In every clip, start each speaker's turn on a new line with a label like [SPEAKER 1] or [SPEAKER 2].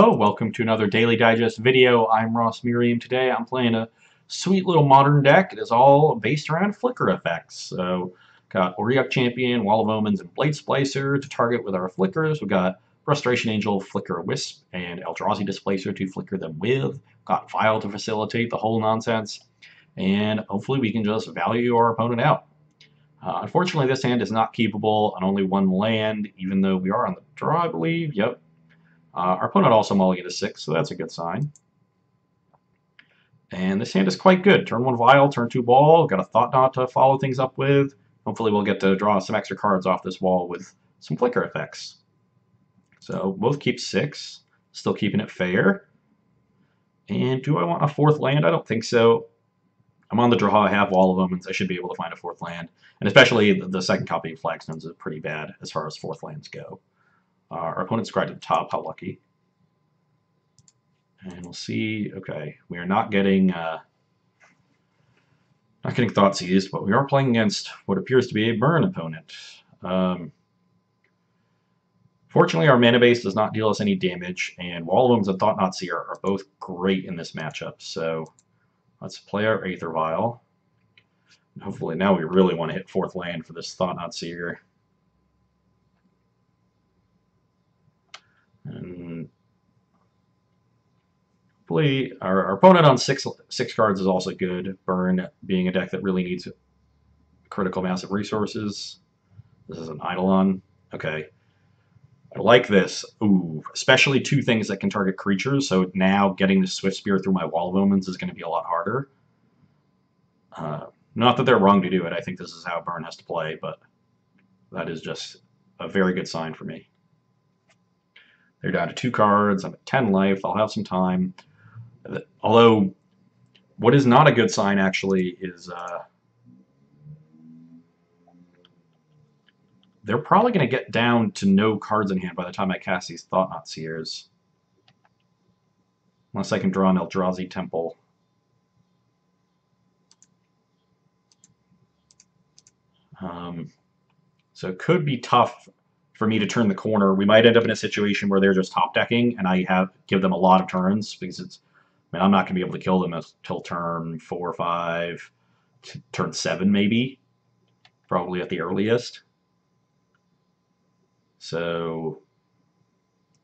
[SPEAKER 1] Hello, welcome to another Daily Digest video. I'm Merriam. Today I'm playing a sweet little modern deck. It is all based around flicker effects. So, got Auriok Champion, Wall of Omens, and Blade Splicer to target with our flickers. We've got Frustration Angel, Flicker Wisp, and Eldrazi Displacer to flicker them with. Got Vial to facilitate the whole nonsense. And hopefully we can just value our opponent out. Unfortunately, this hand is not keepable on only one land, even though we are on the draw, I believe. Yep. Our opponent also mulliganed to 6, so that's a good sign. And this hand is quite good. Turn 1 Vial, turn 2 Ball. Got a Thought-Knot to follow things up with. Hopefully we'll get to draw some extra cards off this wall with some flicker effects. So both keep 6. Still keeping it fair. And do I want a 4th land? I don't think so. I'm on the draw. I have Wall of Omens. I should be able to find a 4th land. And especially the second copy of Flagstones is pretty bad as far as 4th lands go. Our opponent's right at the top. How lucky. And we'll see. Okay, we are not getting Thought Seized, but we are playing against what appears to be a burn opponent. Fortunately, our mana base does not deal us any damage, and Wall of Omens and Thought-Knot Seer are both great in this matchup. So let's play our Aether Vial. And hopefully now we really want to hit 4th land for this Thought-Knot Seer. And hopefully our opponent on six cards is also good. Burn being a deck that really needs critical mass of resources. This is an Eidolon. Okay. I like this. Ooh, especially 2 things that can target creatures. So now getting the Swift Spear through my Wall of Omens is going to be a lot harder. Not that they're wrong to do it. I think this is how Burn has to play, but that is just a very good sign for me. They're down to 2 cards. I'm at 10 life. I'll have some time. Although, what is not a good sign, actually, is they're probably going to get down to no cards in hand by the time I cast these Thought-Knot Seers. Unless I can draw an Eldrazi Temple. So it could be tough for me to turn the corner. We might end up in a situation where they're just top decking, and I give them a lot of turns because I'm not going to be able to kill them until turn 4 or 5, turn 7 maybe, probably at the earliest. So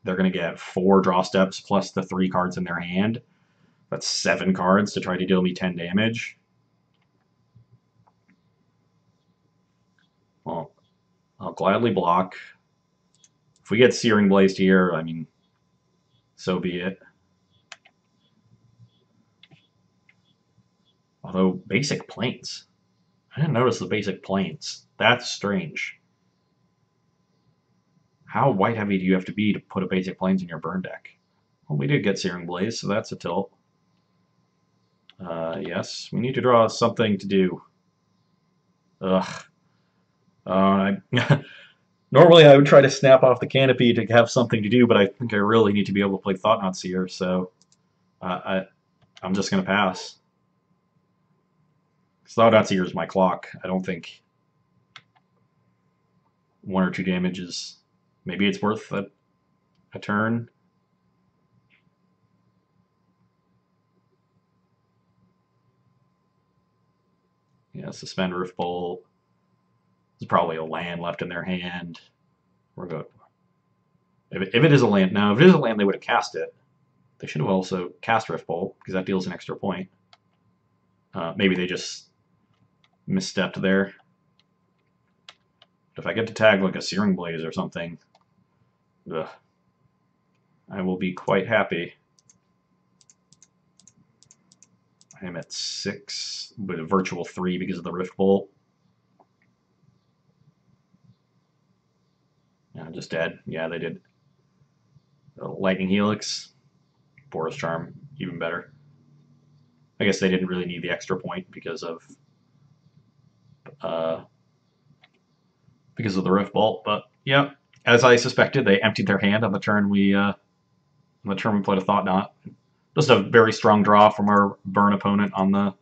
[SPEAKER 1] they're going to get 4 draw steps plus the 3 cards in their hand. That's 7 cards to try to deal me 10 damage. Well, I'll gladly block. If we get Searing Blazed here, I mean, so be it. Although, basic planes. I didn't notice the basic planes. That's strange. How white heavy do you have to be to put a basic planes in your burn deck? Well, we did get Searing Blaze, so that's a tilt. Yes, we need to draw something to do. Ugh. Normally I would try to snap off the canopy to have something to do, but I think I really need to be able to play Thought-Knot Seer, so I'm just going to pass. Thought-Knot Seer is my clock. I don't think 1 or 2 damage is... Maybe it's worth a turn. Yeah, Suspend Roof Bolt. There's probably a land left in their hand. We're good. If it is a land, now if it is a land, they would have cast it. They should have also cast Rift Bolt because that deals an extra point. Maybe they just misstepped there. If I get to tag like a Searing Blaze or something, I will be quite happy. I am at 6 with a virtual 3 because of the Rift Bolt. Yeah, just dead. Yeah, they did. Lightning Helix, Boros Charm, even better. I guess they didn't really need the extra point because of the Rift Bolt, but yeah, as I suspected, they emptied their hand on the turn we played a Thought-Knot. Just a very strong draw from our burn opponent on the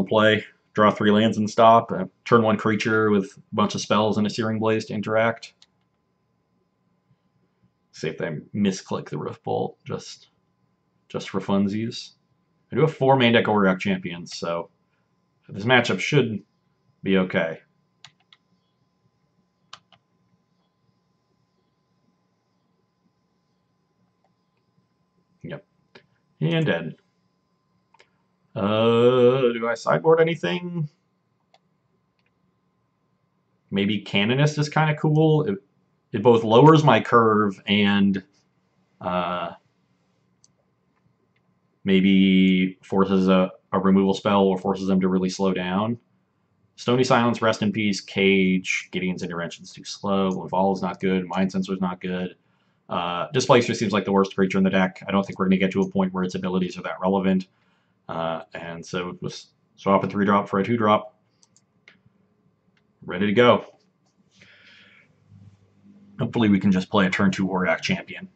[SPEAKER 1] play. Draw 3 lands and stop. Turn 1 creature with a bunch of spells and a Searing Blaze to interact. See if they misclick the Rift Bolt, just for funsies. I do have 4 main deck Auriok champions, so this matchup should be okay. Yep. And dead. Do I sideboard anything? Maybe Canonist is kind of cool. It both lowers my curve and maybe forces a removal spell or forces them to really slow down. Stony Silence, Rest in Peace, Cage, Gideon's Intervention's too slow, Laval's not good, Mind Sensor's not good. Displacer seems like the worst creature in the deck. I don't think we're going to get to a point where its abilities are that relevant. And so just swap a 3-drop for a 2-drop. Ready to go. Hopefully we can just play a turn 2 Auriok champion.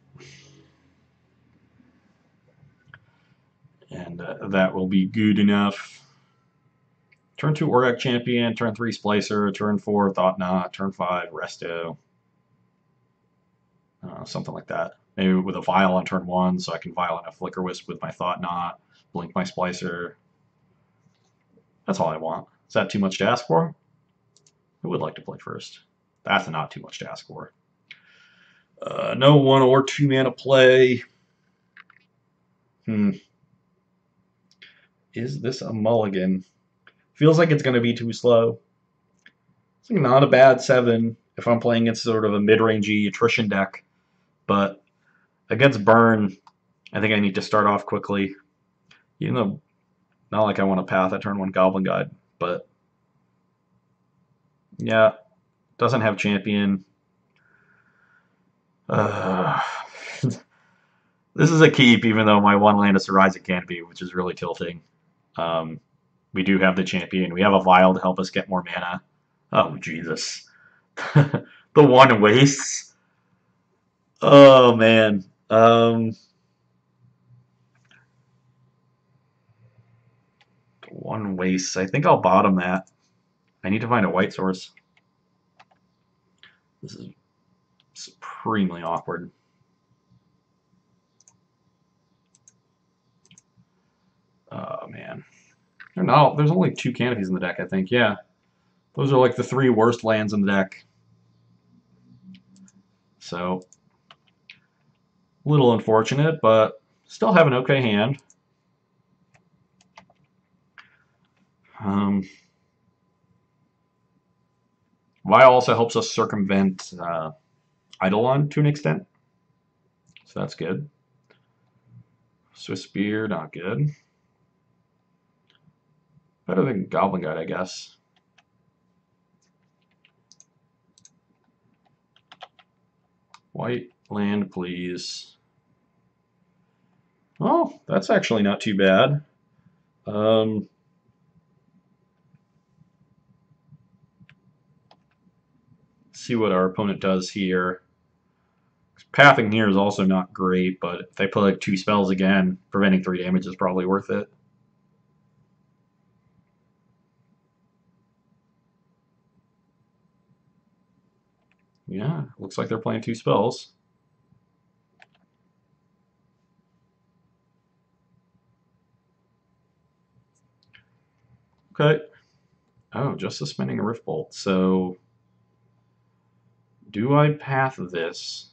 [SPEAKER 1] And that will be good enough. Turn 2 Auriok champion, turn 3 Splicer, turn 4 Thought-Knot, turn 5 Resto. Something like that. Maybe with a Vial on turn 1, so I can Vial in a Flicker Wisp with my Thought-Knot, blink my Splicer. That's all I want. Is that too much to ask for? I would like to play first. That's not too much to ask for. No 1 or 2 mana play. Is this a mulligan? Feels like it's going to be too slow. It's not a bad 7 if I'm playing against sort of a mid-rangey attrition deck. But against Burn, I think I need to start off quickly. Even though, not like I want to path at turn 1 Goblin Guide, but yeah, doesn't have champion. This is a keep, even though my 1 land is Horizon Canopy, which is really tilting. We do have the champion. We have a Vial to help us get more mana. Oh, Jesus. The 1 wastes. Oh, man. 1 wastes. I think I'll bottom that. I need to find a white source. This is supremely awkward. Oh, man. No, there's only 2 canopies in the deck, I think. Yeah. Those are like the 3 worst lands in the deck. So, a little unfortunate, but still have an okay hand. Vial also helps us circumvent Eidolon to an extent. So that's good. Swiss Spear, not good. Better than Goblin Guide, I guess. White land, please. Oh, that's actually not too bad. See what our opponent does here. Pathing here is also not great, but if they play like 2 spells again, preventing 3 damage is probably worth it. Yeah, looks like they're playing 2 spells. Okay. Oh, just suspending a Rift Bolt. So, do I path this?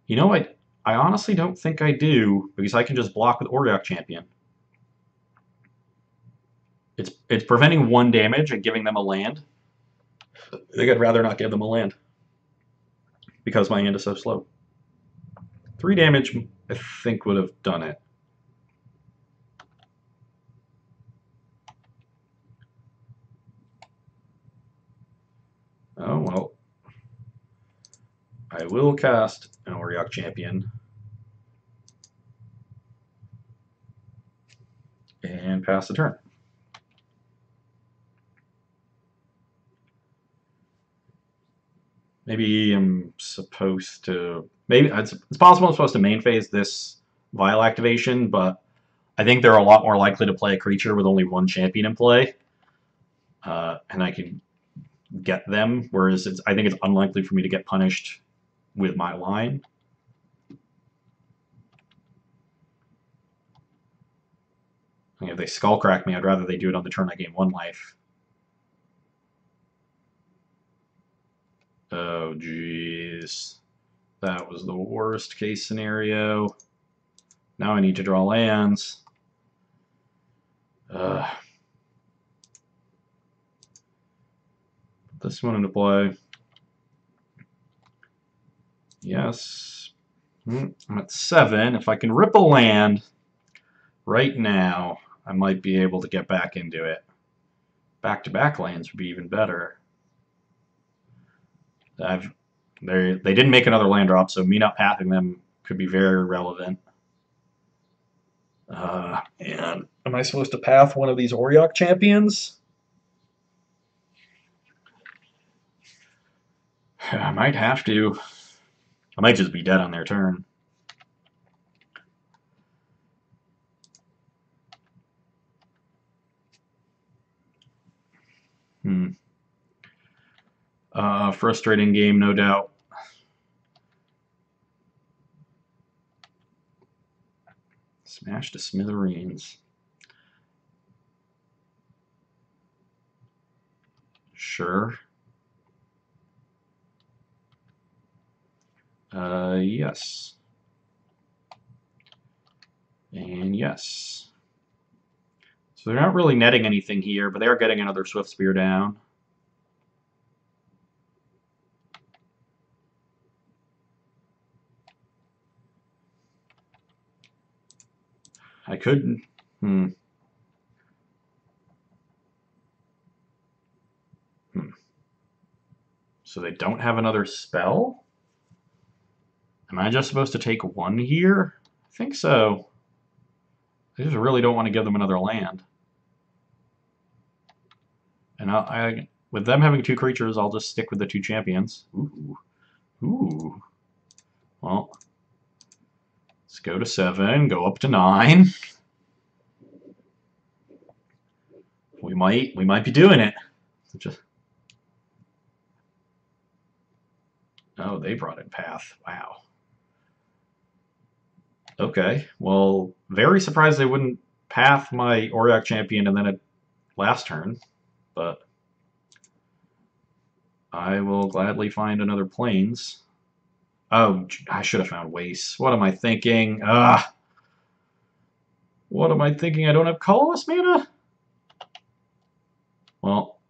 [SPEAKER 1] You know, I honestly don't think I do, because I can just block with Auriok Champion. It's preventing 1 damage and giving them a land. I think I'd rather not give them a land, because my hand is so slow. 3 damage, I think, would have done it. Oh, well. I will cast an Auriok Champion. And pass the turn. Maybe I'm supposed to... Maybe it's possible I'm supposed to main phase this Vial activation, but I think they're a lot more likely to play a creature with only 1 champion in play. And I can get them, whereas I think it's unlikely for me to get punished with my line. If they skull crack me, I'd rather they do it on the turn I gain 1 life. Oh, jeez. That was the worst case scenario. Now I need to draw lands. Put this one into play. Yes. I'm at 7. If I can rip a land right now, I might be able to get back into it. Back-to-back lands would be even better. They didn't make another land drop, so me not pathing them could be very relevant. And am I supposed to path one of these Auriok champions? I might have to. I might just be dead on their turn. Frustrating game, no doubt. Smash to smithereens. Sure. Yes. And yes. So they're not really netting anything here, but they are getting another Swift Spear down. I could. So they don't have another spell? Am I just supposed to take 1 here? I think so. I just really don't want to give them another land. And with them having 2 creatures, I'll just stick with the 2 champions. Ooh. Ooh. Well, let's go to 7, go up to 9. We might be doing it. Oh, they brought in Path. Wow. Okay. Well, very surprised they wouldn't Path my Auriok champion and then at last turn, but I will gladly find another plains. Oh, I should have found Waste. What am I thinking? What am I thinking? I don't have colorless mana? Well,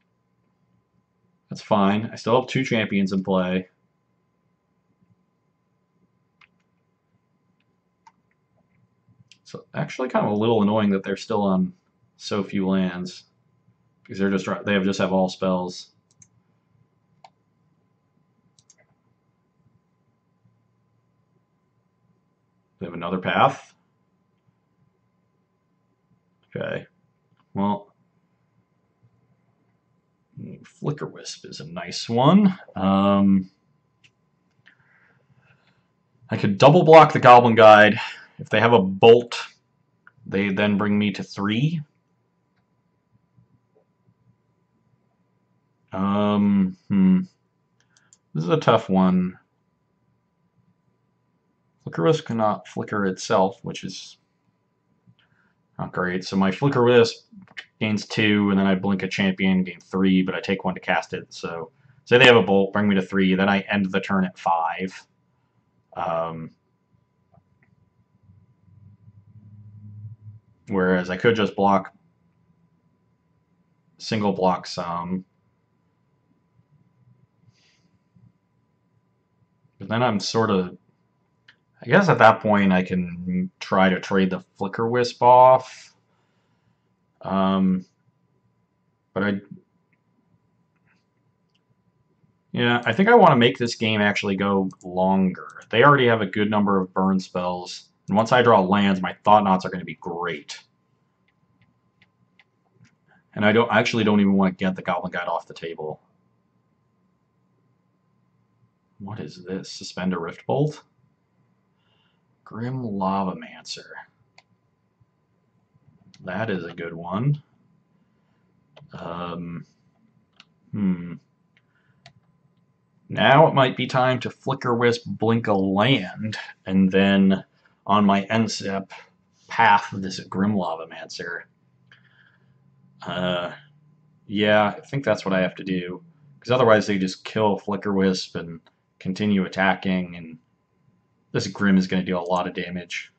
[SPEAKER 1] that's fine. I still have 2 champions in play. So actually kind of a little annoying that they're still on so few lands. Because they just have all spells. They have another path. Okay. Well, Flicker Wisp is a nice one. I could double block the Goblin Guide. If they have a bolt, they then bring me to 3. This is a tough one. Flicker Wisp cannot flicker itself, which is not great. So my Flicker Wisp gains 2, and then I blink a champion, gain 3, but I take 1 to cast it. So say they have a bolt, bring me to 3, then I end the turn at 5. Whereas I could just single block some. But then I'm sort of, I guess at that point I can try to trade the Flicker Wisp off. But I think I want to make this game actually go longer. They already have a good number of burn spells. And once I draw lands, my Thought-Knots are going to be great. And I actually don't even want to get the Goblin Guide off the table. What is this? Suspend a Rift Bolt? Grim Lavamancer. That is a good one. Now it might be time to Flicker Wisp, blink a land, and then on my end step, path this Grim Lavamancer. Yeah, I think that's what I have to do. Because otherwise they just kill Flicker Wisp and continue attacking, and this Grim is going to do a lot of damage.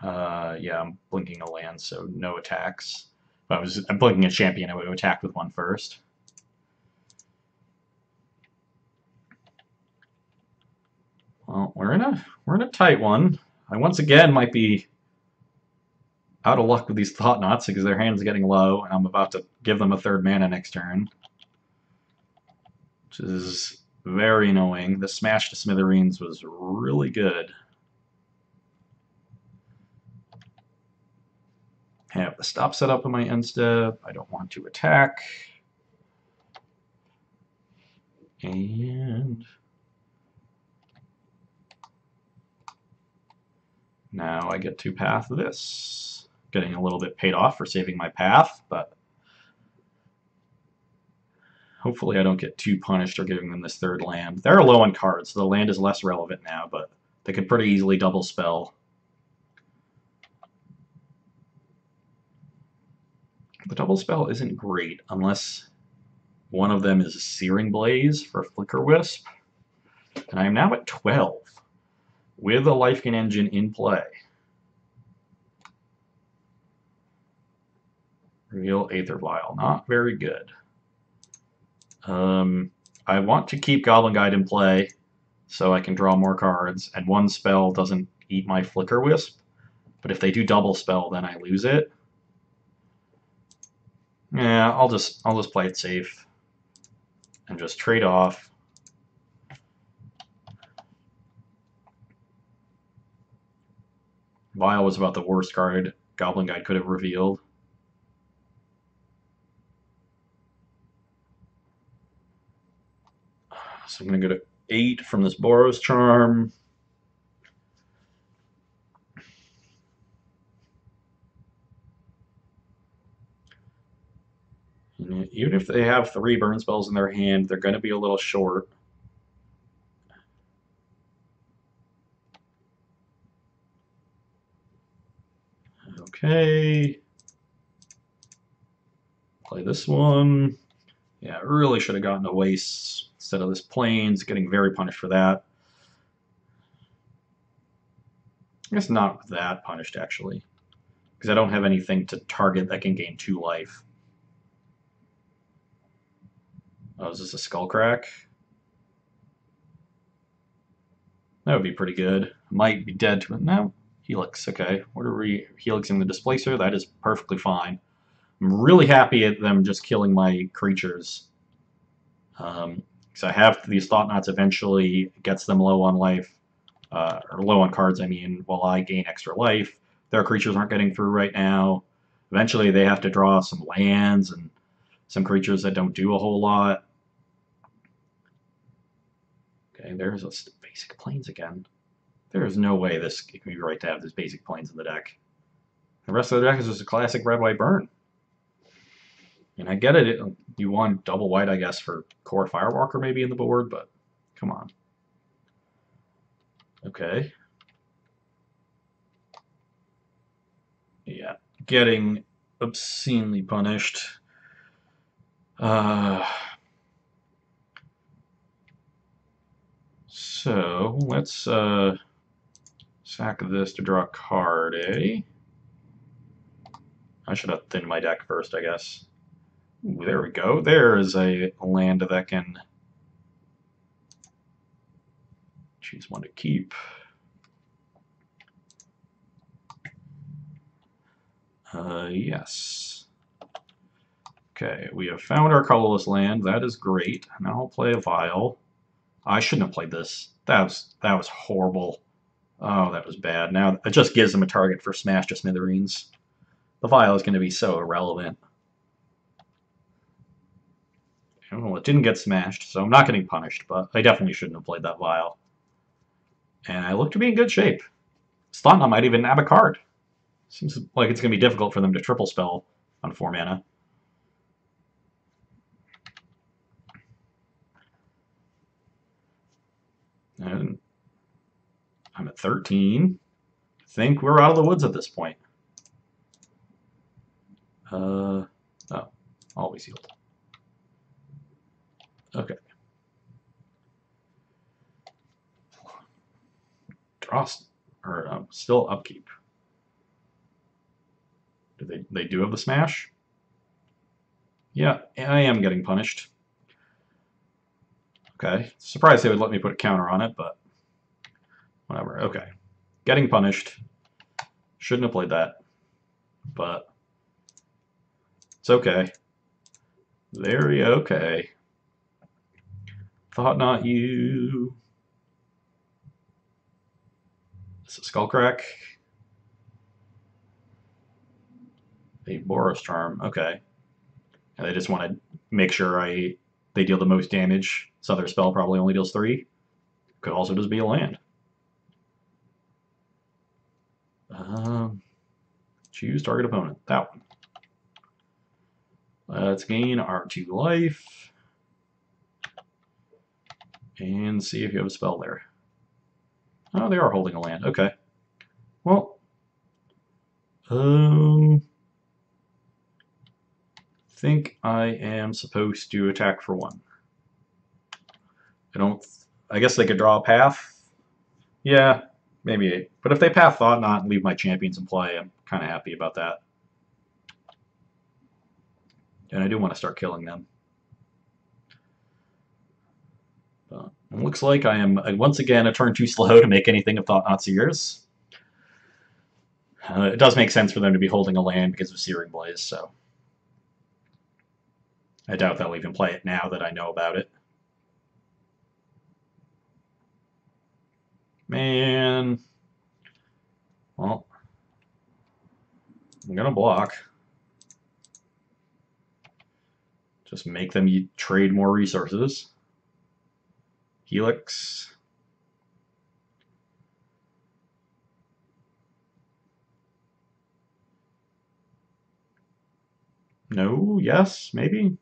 [SPEAKER 1] Yeah, I'm blinking a land, so no attacks. If I'm blinking a champion, I would have attacked with one first. Well, we're in a tight one. I once again might be out of luck with these Thought-Knots because their hand's getting low, and I'm about to give them a third mana next turn, which is very annoying. The Smash to Smithereens was really good. Have the stop set up in my end step. I don't want to attack. And now I get to path this. Getting a little bit paid off for saving my path, but hopefully I don't get too punished or giving them this third land. They're low on cards, so the land is less relevant now, but they could pretty easily double spell. The double spell isn't great unless one of them is a Searing Blaze for Flicker Wisp. And I am now at 12 with a Life Gain Engine in play. Reveal Aether Vial, not very good. I want to keep Goblin Guide in play so I can draw more cards, and one spell doesn't eat my Flicker Wisp. But if they do double spell, then I lose it. Yeah, I'll just play it safe and just trade off. Vial was about the worst card Goblin Guide could have revealed. So I'm going to go to 8 from this Boros Charm. And even if they have 3 burn spells in their hand, they're going to be a little short. Okay. Play this one. Yeah, I really should have gotten a waste instead of this Plains, getting very punished for that. I guess not that punished, actually, because I don't have anything to target that can gain 2 life. Oh, is this a Skullcrack? That would be pretty good. Might be dead to it. No, Helix, okay. What are we helixing the Displacer? That is perfectly fine. I'm really happy at them just killing my creatures. Because I have these Thought-Knots eventually gets them low on life, or low on cards, I mean, while I gain extra life. Their creatures aren't getting through right now. Eventually they have to draw some lands and some creatures that don't do a whole lot. Okay, there's a basic Plains again. There is no way this can be right to have this basic Plains in the deck. The rest of the deck is just a classic red-white burn. And I get it, you want double white, I guess, for Core Firewalker maybe in the board, but come on. Okay. Yeah, getting obscenely punished. So let's sack this to draw a card, eh? I should have thinned my deck first, I guess. Ooh, there we go. There is a land that can choose one to keep. Yes. Okay, we have found our colorless land. That is great. Now I'll play a Vial. I shouldn't have played this. That was horrible. Oh, that was bad. Now it just gives them a target for Smash to Smithereens. The Vial is going to be so irrelevant. Well, it didn't get smashed, so I'm not getting punished, but I definitely shouldn't have played that Vial. And I look to be in good shape. Thought-Knot might even nab a card. Seems like it's going to be difficult for them to triple spell on 4 mana. And I'm at 13. I think we're out of the woods at this point. Oh, always healed. Okay. Draw, or still upkeep. Do they do have the smash? Yeah, I am getting punished. Okay, surprised they would let me put a counter on it, but whatever. Okay, getting punished. Shouldn't have played that, but it's okay. Very okay. Thought not you. It's a Skullcrack. A Boros Charm. Okay. And they just want to make sure they deal the most damage. This other spell probably only deals 3. Could also just be a land. Choose target opponent. That one. Let's gain our 2 life. And see if you have a spell there. Oh, they are holding a land. Okay. Well, think I am supposed to attack for 1. I guess they could draw a path. Yeah, maybe 8. But if they path Thought-Knot and leave my champions in play, I'm kind of happy about that. And I do want to start killing them. But it looks like I am, once again, a turn too slow to make anything of Thought-Knot Seers. It does make sense for them to be holding a land because of Searing Blaze, so I doubt they'll even play it now that I know about it. Man. Well, I'm going to block. Just make them trade more resources. Helix. No, yes, maybe.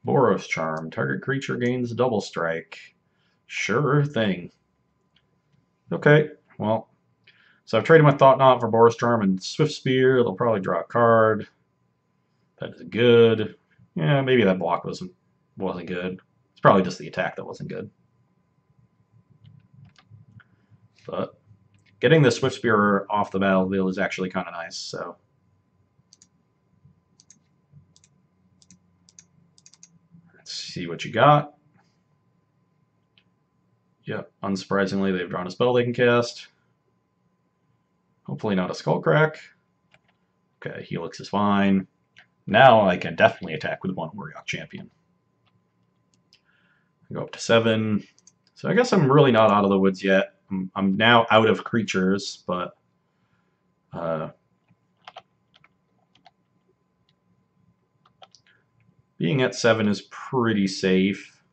[SPEAKER 1] Boros Charm. Target creature gains double strike. Sure thing. Okay, well, so I've traded my Thought-Knot for Boros Charm and Swift Spear. They'll probably draw a card. That is good. Yeah, maybe that block wasn't good. It's probably just the attack that wasn't good. But getting the Swift Spear off the battlefield is actually kind of nice, so. Let's see what you got. Yep, unsurprisingly, they've drawn a spell they can cast. Hopefully not a Skullcrack. Okay, Helix is fine. Now I can definitely attack with 1 Warrior Champion. I go up to 7. So I guess I'm really not out of the woods yet. I'm now out of creatures, but being at 7 is pretty safe,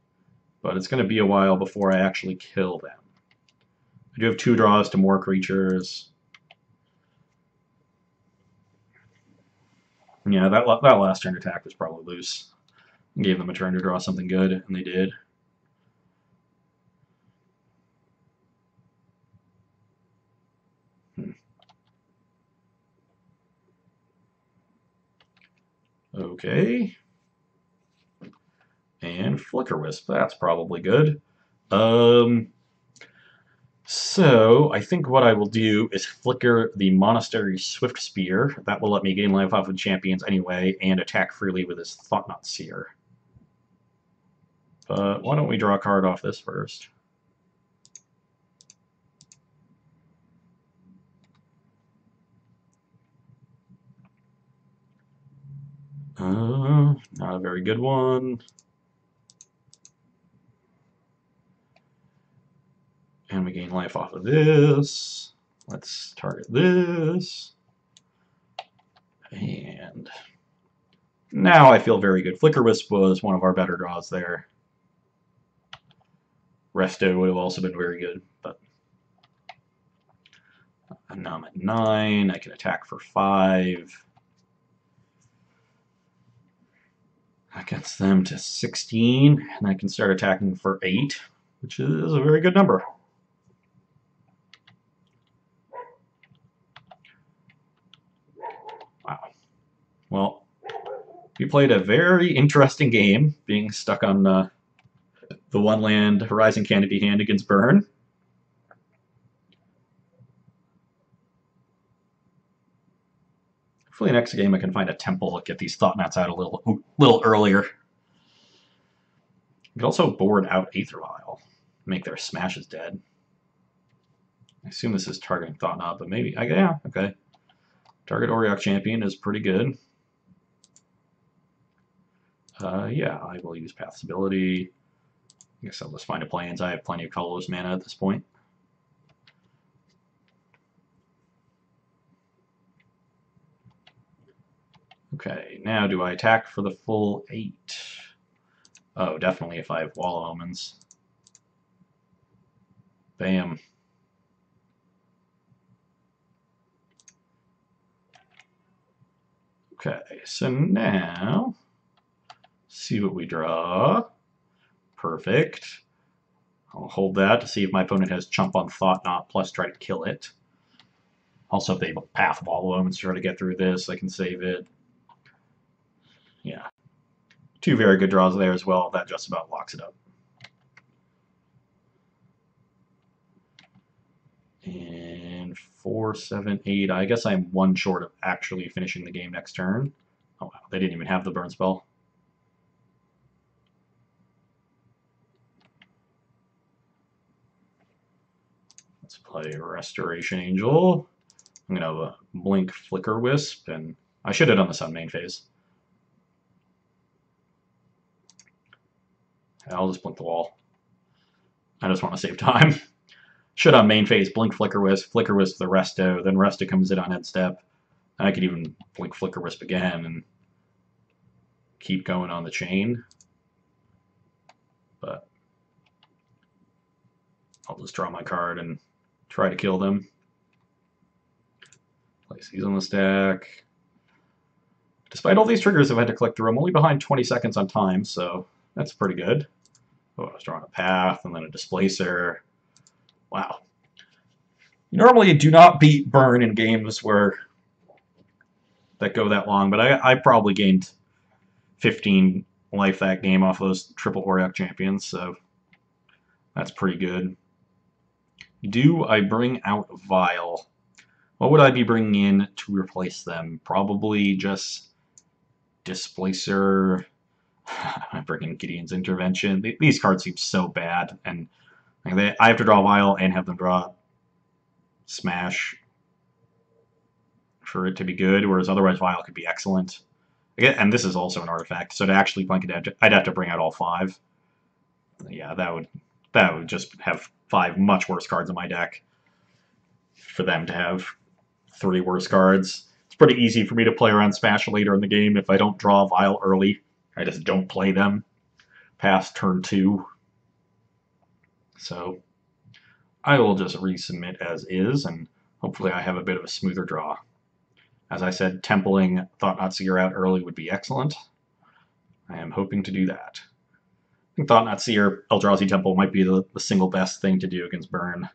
[SPEAKER 1] but it's going to be a while before I actually kill them. I do have 2 draws to more creatures. Yeah, that last turn attack was probably loose. I gave them a turn to draw something good, and they did. Okay. And Flicker Wisp, that's probably good. So I think what I will do is flicker the Monastery Swift Spear. That will let me gain life off of champions anyway, and attack freely with his Thought-Knot Seer. But why don't we draw a card off this first? Not a very good one. And we gain life off of this. Let's target this. And now I feel very good. Flicker Wisp was one of our better draws there. Resto would have also been very good, but now I'm at 9. I can attack for 5. That gets them to 16, and I can start attacking for 8, which is a very good number. Wow. Well, we played a very interesting game, being stuck on the one land Horizon Canopy hand against Burn. Hopefully next game I can find a temple, get these Thought-Knots out a little earlier. You could also board out Aether Vial, make their smashes dead. I assume this is targeting Thought-Knot, but maybe, yeah, okay. Target Auriok Champion is pretty good. Yeah, I will use Path's ability. I guess I'll just find a Plains. I have plenty of colorless mana at this point. Okay, now do I attack for the full 8? Oh, definitely if I have Wall of Omens. Bam. Okay, so now, see what we draw. Perfect. I'll hold that to see if my opponent has Chump on Thought-Knot, plus try to kill it. Also, if they Path Wall of Omens to try to get through this, I can save it. Yeah. 2 very good draws there as well. That just about locks it up. And 4, 7, 8. I guess I'm 1 short of actually finishing the game next turn. Oh wow, they didn't even have the burn spell. Let's play Restoration Angel. I'm gonna blink Flicker Wisp, and I should have done this on main phase. I'll just blink the wall. I just want to save time. Should on main phase blink Flicker Wisp the Resto, then Resto comes in on head step. And I could even blink Flicker Wisp again and keep going on the chain. But I'll just draw my card and try to kill them. Place these on the stack. Despite all these triggers I've had to click through, I'm only behind 20 seconds on time, so that's pretty good. Oh, I was drawing a Path and then a Displacer. Wow. Normally, you do not beat Burn in games where that go that long, but I probably gained 15 life that game off those triple Auriok champions, so that's pretty good. Do I bring out Vial? What would I be bringing in to replace them? Probably just Displacer. I'm bringing Gideon's Intervention. These cards seem so bad, and I have to draw Vial and have them draw Smash for it to be good, whereas otherwise Vial could be excellent. And this is also an artifact, so to actually plink it, I'd have to bring out all 5. Yeah, that would just have 5 much worse cards in my deck for them to have 3 worse cards. It's pretty easy for me to play around Smash later in the game if I don't draw Vial early. I just don't play them past turn 2. So I will just resubmit as is, and hopefully I have a bit of a smoother draw. As I said, templing Thought-Knot Seer out early would be excellent. I am hoping to do that. I think Thought-Knot Seer, Eldrazi Temple might be the single best thing to do against Burn.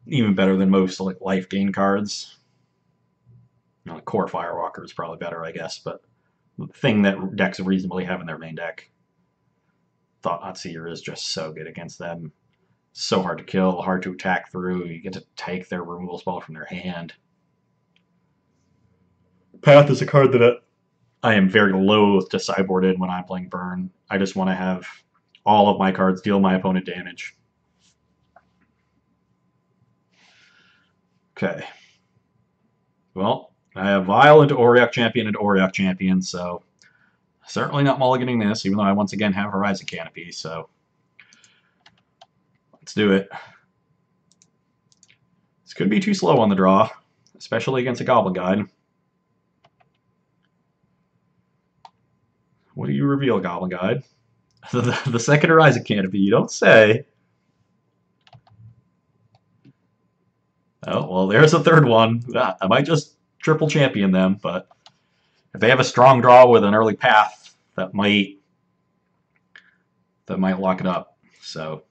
[SPEAKER 1] Even better than most like life gain cards. You know, Core Firewalker is probably better, I guess, but the thing that decks reasonably have in their main deck, Thought-Knot Seer is just so good against them. So hard to kill, hard to attack through. You get to take their removal spell from their hand. Path is a card that I am very loath to sideboard in when I'm playing Burn. I just want to have all of my cards deal my opponent damage. Okay. Well, I have Vial into Auriok Champion, so certainly not mulliganing this, even though I once again have Horizon Canopy, so let's do it. This could be too slow on the draw, especially against a Goblin Guide. What do you reveal, Goblin Guide? The second Horizon Canopy, you don't say. Oh, well, there's a third one. I might just triple champion them, but if they have a strong draw with an early Path, that might lock it up. So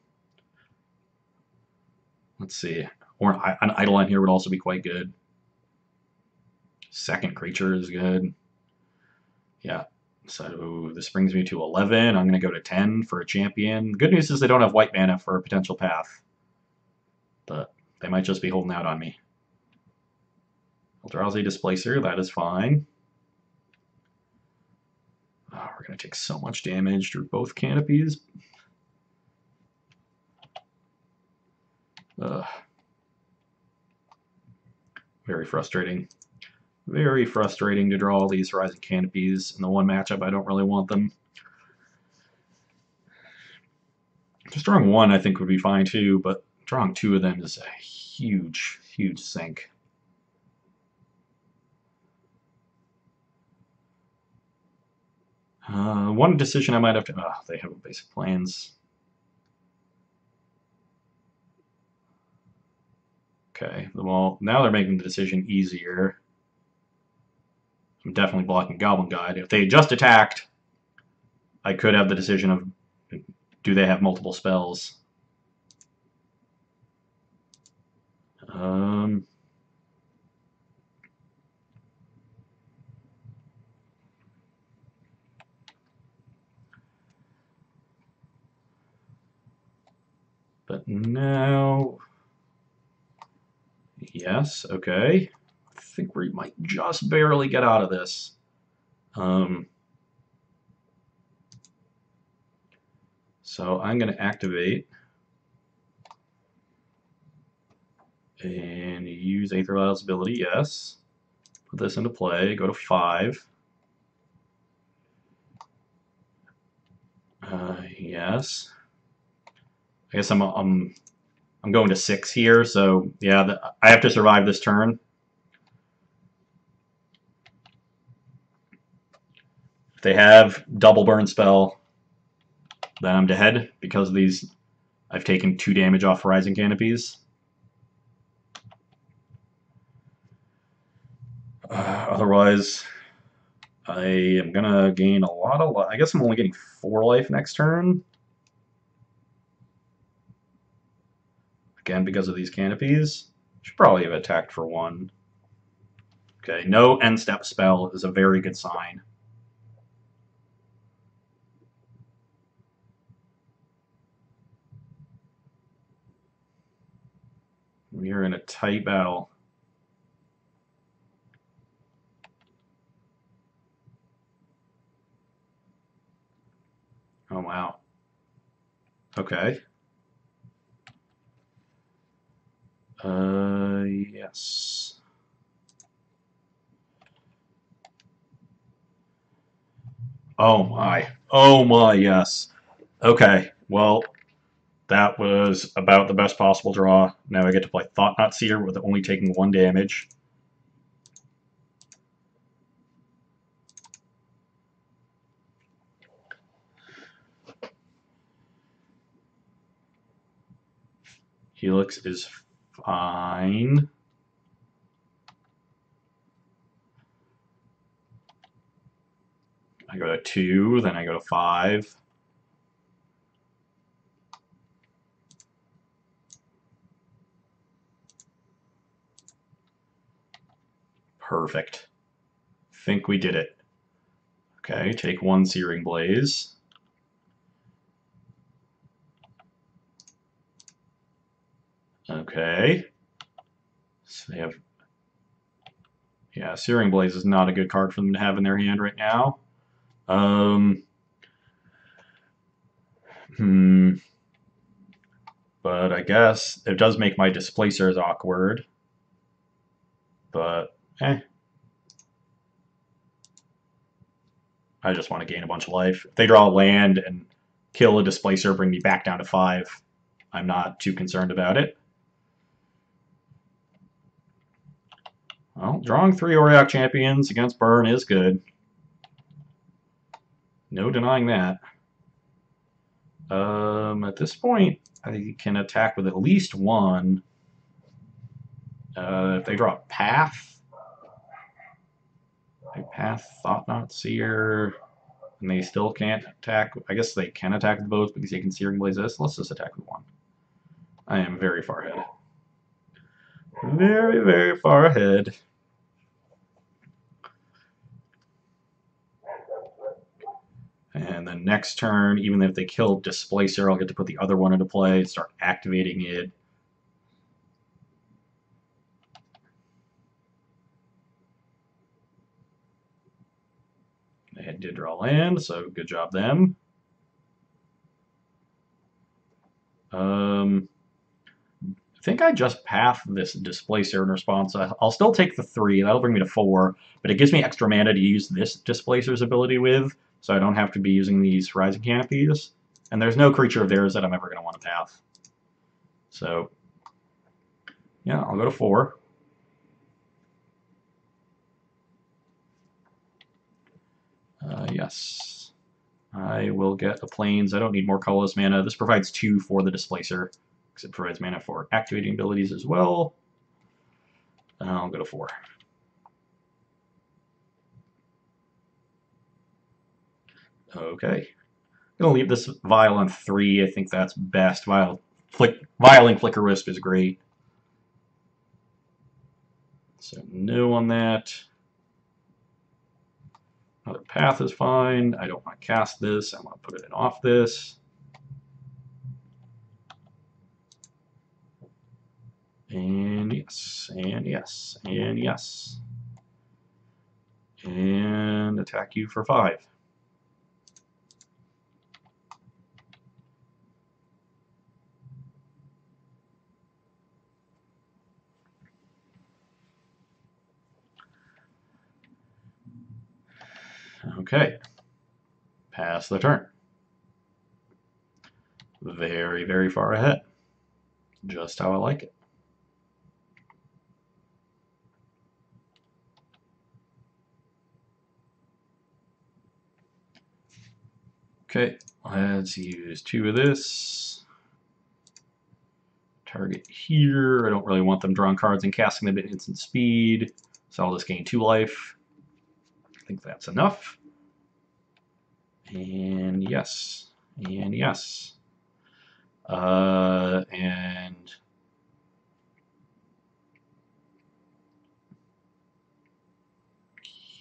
[SPEAKER 1] let's see. Or an Eidolon here would also be quite good. Second creature is good. Yeah. So this brings me to 11. I'm going to go to 10 for a champion. Good news is they don't have white mana for a potential path. But they might just be holding out on me. Eldrazi Displacer, that is fine. Oh, we're going to take so much damage through both canopies. Very frustrating. Very frustrating to draw all these Rising Canopies in the one matchup. I don't really want them. Just drawing one I think would be fine too, but drawing two of them is a huge, huge sink. One decision I might have to... Oh, they have basic plans. Okay, well, now they're making the decision easier. I'm definitely blocking Goblin Guide. If they had just attacked, I could have the decision of, do they have multiple spells? But now, yes, okay. I think we might just barely get out of this. So I'm going to activate and use Aether Vial's ability, yes. Put this into play, go to 5. Yes. I guess I'm going to 6 here, so yeah, I have to survive this turn. If they have double burn spell, then I'm dead because of these. I've taken 2 damage off Rising Canopies. Otherwise, I am gonna gain a lot of life. I guess I'm only getting 4 life next turn. Again, because of these canopies. Should probably have attacked for 1. Okay, no end step spell is a very good sign. We are in a tight battle. Oh, wow. Okay. Yes. Oh my. Oh my, yes. Okay, well, that was about the best possible draw. Now I get to play Thought-Knot Seer with only taking 1 damage. Helix is fine. I go to 2, then I go to 5. Perfect. Think we did it. Okay, take 1 Searing Blaze. Okay. So they have... Yeah, Searing Blaze is not a good card for them to have in their hand right now. But I guess it does make my Displacers awkward. But, I just want to gain a bunch of life. If they draw a land and kill a Displacer, bring me back down to 5, I'm not too concerned about it. Well, drawing 3 Auriok Champions against Burn is good. No denying that. At this point, I can attack with at least 1. If they draw a Path, Thought-Knot Seer, and they still can't attack. I guess they can attack with both because they can Searing Blaze this. Let's just attack with 1. I am very far ahead. Very, very far ahead. And then next turn, even if they kill Displacer, I'll get to put the other one into play, start activating it. They did draw land, so good job them. I think I just path this Displacer in response. I'll still take the 3. That'll bring me to 4, but it gives me extra mana to use this Displacer's ability with, so I don't have to be using these Rising Canopies. And there's no creature of theirs that I'm ever going to want to path. So, yeah, I'll go to 4. Yes. I will get a Plains. I don't need more colorless mana. This provides 2 for the Displacer, because it provides mana for activating abilities as well. I'll go to 4. Okay. I'm going to leave this Vial on 3. I think that's best. Vialing Flicker Wisp is great. So no on that. Another path is fine. I don't want to cast this. I want to put it in off this. And yes, and yes, and yes. And attack you for 5. Okay. Pass the turn. Very, very far ahead. Just how I like it. Okay, let's use 2 of this. Target here. I don't really want them drawing cards and casting them at instant speed, so I'll just gain 2 life. I think that's enough. And yes. And yes. And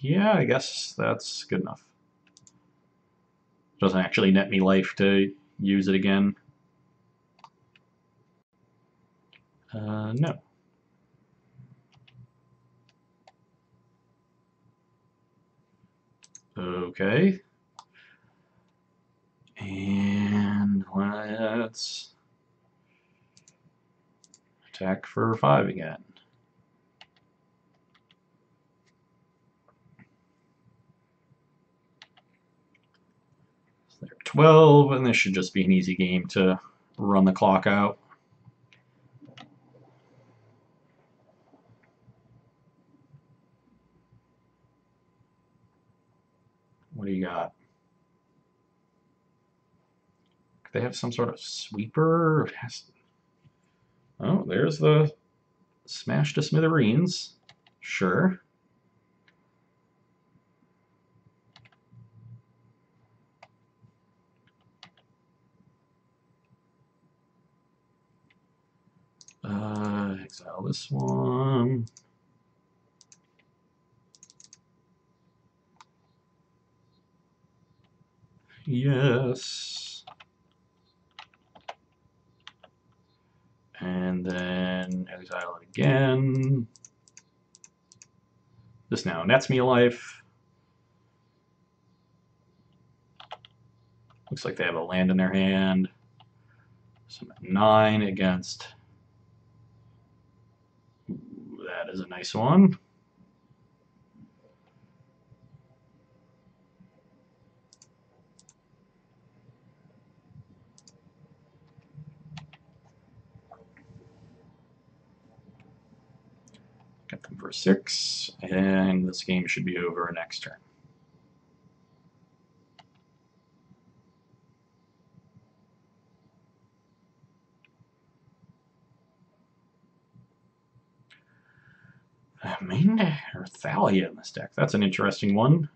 [SPEAKER 1] yeah, I guess that's good enough. Doesn't actually net me life to use it again. No. Okay. And let's attack for 5 again. So they're 12, and this should just be an easy game to run the clock out. What do you got? They have some sort of sweeper. Oh, there's the smash to smithereens. Sure. Exile this one. Yes. And then exile it again. This now nets me a life. Looks like they have a land in their hand. So I'm at 9 against. Ooh, that is a nice one. Get them for 6, and this game should be over next turn. Main or Thalia in this deck. That's an interesting one.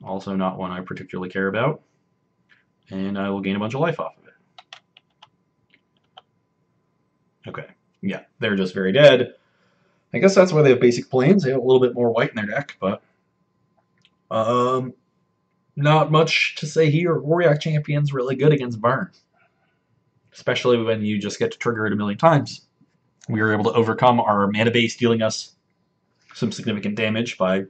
[SPEAKER 1] Also not one I particularly care about. And I will gain a bunch of life off of it. Okay. Yeah, they're just very dead. I guess that's why they have basic planes. They have a little bit more white in their deck, but Not much to say here. Auriok Champion's really good against burn, especially when you just get to trigger it a million times. We were able to overcome our mana base, dealing us some significant damage by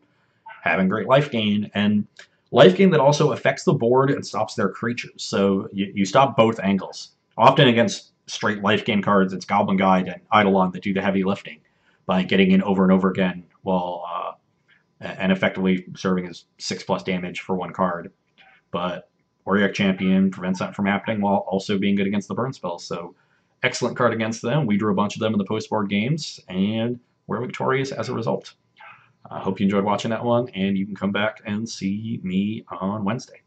[SPEAKER 1] having great life gain, and life gain that also affects the board and stops their creatures. So you stop both angles. Often against straight life gain cards, it's Goblin Guide and Eidolon that do the heavy lifting by getting in over and over again while and effectively serving as 6+ damage for one card. But Auriok Champion prevents that from happening while also being good against the burn spells. So excellent card against them. We drew a bunch of them in the post-board games, and we're victorious as a result. I hope you enjoyed watching that one, and you can come back and see me on Wednesday.